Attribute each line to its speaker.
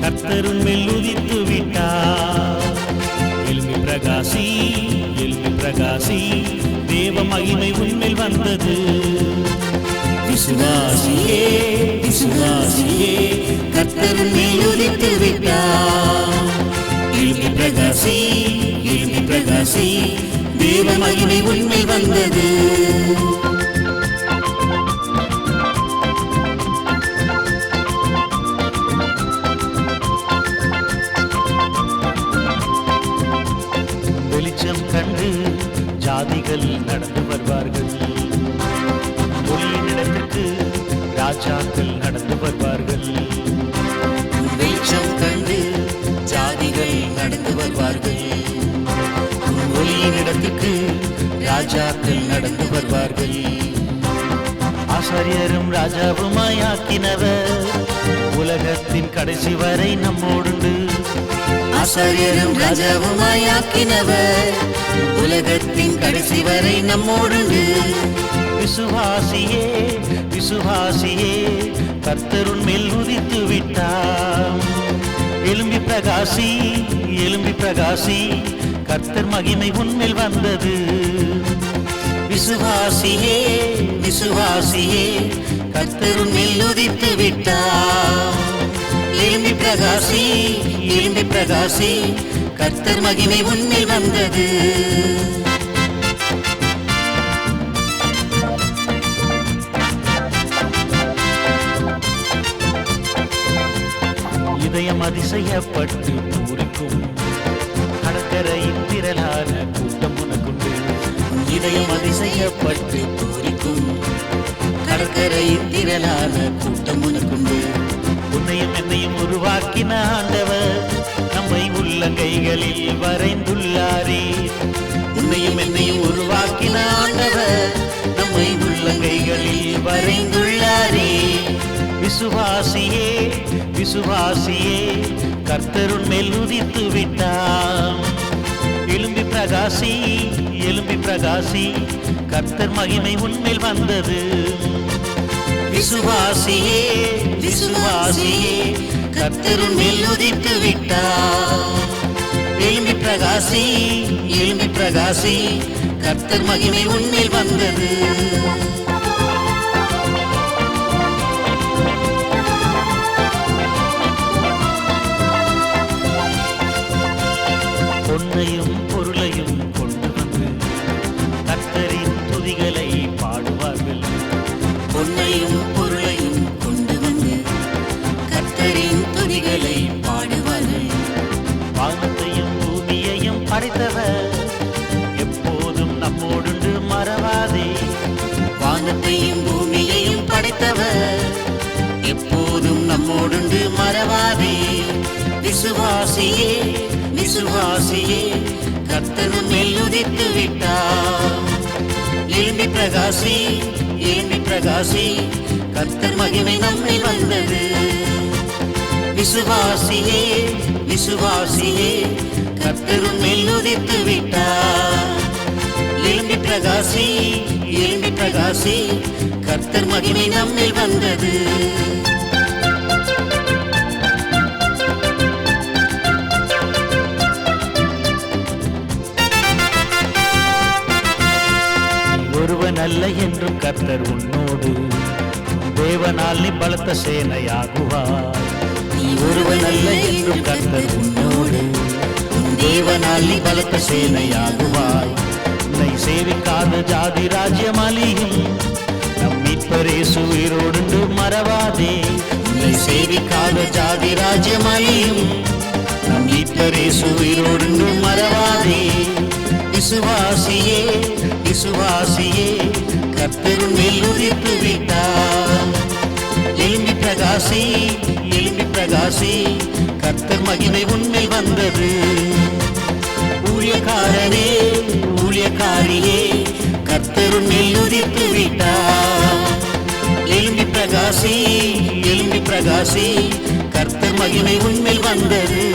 Speaker 1: கர்த்தரும் மேல் உதித்து விட்டார். எழும்பி பிரகாசி, எழும்பி பிரகாசி, தேவ மகிமை உன்மேல் வந்தது. விசுவாசியே, விசுவாசியே, கர்த்தரும் மேல் உதித்து விட்டார். எழும்பி பிரகாசி, எழும்பி பிரகாசி, தேவ மகிமை உன்மேல் வந்தது. வெளிச்சம் கண்டு ஜாதிகள் நடந்து வருவார்கள். ஒளியினிடத்திற்கு ராஜாக்கள் நடந்து வருவார்கள். வெளிச்சம் கண்டு ஜாதிகள் நடந்து வருவார்கள். ஒளியினிடத்திற்கு ராஜாக்கள் நடந்து வருவார்கள். ஆசாரியரும் ராஜாவுமாயாக்கினவர் உலகத்தின் கடைசி வரை நம்மோடுண்டு. ஆசாரியரும் ராஜாவுமாயாக்கினவர் உலகத்தின் கடைசி வரை நம்மோடுண்டு. விசுவாசியே, விசுவாசியே, கர்த்தருன் மேல் உதித்து விட்டார். எழும்பி பிரகாசி, எழும்பி பிரகாசி, கர்த்தர் மகிமை உன்மேல் வந்தது. விசுவாசியே, விசுவாசியே, கர்த்தருன் மேல் உதித்து விட்டார். எழும்பி பிரகாசி, எழும்பி பிரகாசி, கர்த்தர் மகிமை உன்மேல் வந்தது. இதயம் அதிசயப்பட்டு பூரிக்கும், கடற்கரையின் திரளான கூட்டம் உனக்குண்டு. இதயம் அதிசயப்பட்டு பூரிக்கும், கடற்கரையின் திரளான கூட்டம் உனக்குண்டு. உன்னையும் என்னையும் உருவாக்கின ஆண்டவர் நம்மை உள்ளங்கைகளில் வரைந்துள்ளாரே. உன்னையும் என்னையும் உருவாக்கின ஆண்டவர் நம்மை உள்ளங்கைகளில் வரைந்துள்ளாரே. விசுவாசியே, விசுவாசியே, கர்த்தருன் மேல் உதித்து விட்டார். எழும்பி பிரகாசி, எழும்பி பிரகாசி, கர்த்தர் மகிமை உன்மேல் வந்தது. விசுவாசியே, விசுவாசியே, கர்த்தருன் மேல் உதித்து விட்டார். எழும்பி பிரகாசி, எழும்பி பிரகாசி, கர்த்தர் மகிமை உன்மேல் வந்தது. பொன்னையும் பொருளையும் கொண்டு வந்து கர்த்தரின் துதிகளை பாடுவார்கள். பொன்னையும் பொருளையும் கொண்டு வந்து கர்த்தரின் துதிகளை பாடுவார்கள். வானத்தையும் பூமியையும் படைத்தவர் எப்போதும் நம்மோடுண்டு மறவாதே. வானத்தையும் பூமியையும் படைத்தவர் எப்போதும் நம்மோடுண்டு மறவாதே. விசுவாசியே, விசுவாசியே, கர்த்தருன் மேல் உதித்து விட்டார். எழும்பி பிரகாசி, எழும்பி பிரகாசி, கர்த்தர் மகிமை நம்மில் வந்தது. விசுவாசியே, விசுவாசியே, கர்த்தருன் மேல் உதித்து விட்டார். எழும்பி பிரகாசி, எழும்பி பிரகாசி, கர்த்தர் மகிமை நம்மில் வந்தது. ஒருவன் அல்ல என்றும் கர்த்தர் உன்னோடு, தேவனால் நீ பலத்த சேனையாகுவார். நீ ஒருவன் அல்ல என்றும் கர்த்தர் உன்னோடு, தேவனால் நீ பலத்த சேனையாகுவாய். உன்னை சேவிக்காத ஜாதி ராஜ்யம் அழியும், நம் மீட்பர் இயேசு உயிரோடு மறவாதே. உன்னை சேவிக்காத ஜாதி ராஜ்யம் அழியும், நம் மீட்பர் இயேசு உயிரோடு மறவாதே. விசுவாசியே, விசுவாசியே, கர்த்தருன் மேல் உதித்து விட்டார். எழும்பி பிரகாசி, எழும்பி பிரகாசி, கர்த்தர் மகிமை உன்மேல் வந்தது. ஊழியக்காரனே, ஊழியக்காரியே, கர்த்தருன் மேல் உதித்து விட்டார். எழும்பி பிரகாசி, எழும்பி பிரகாசி, கர்த்தர் மகிமை உன்மேல் வந்தது.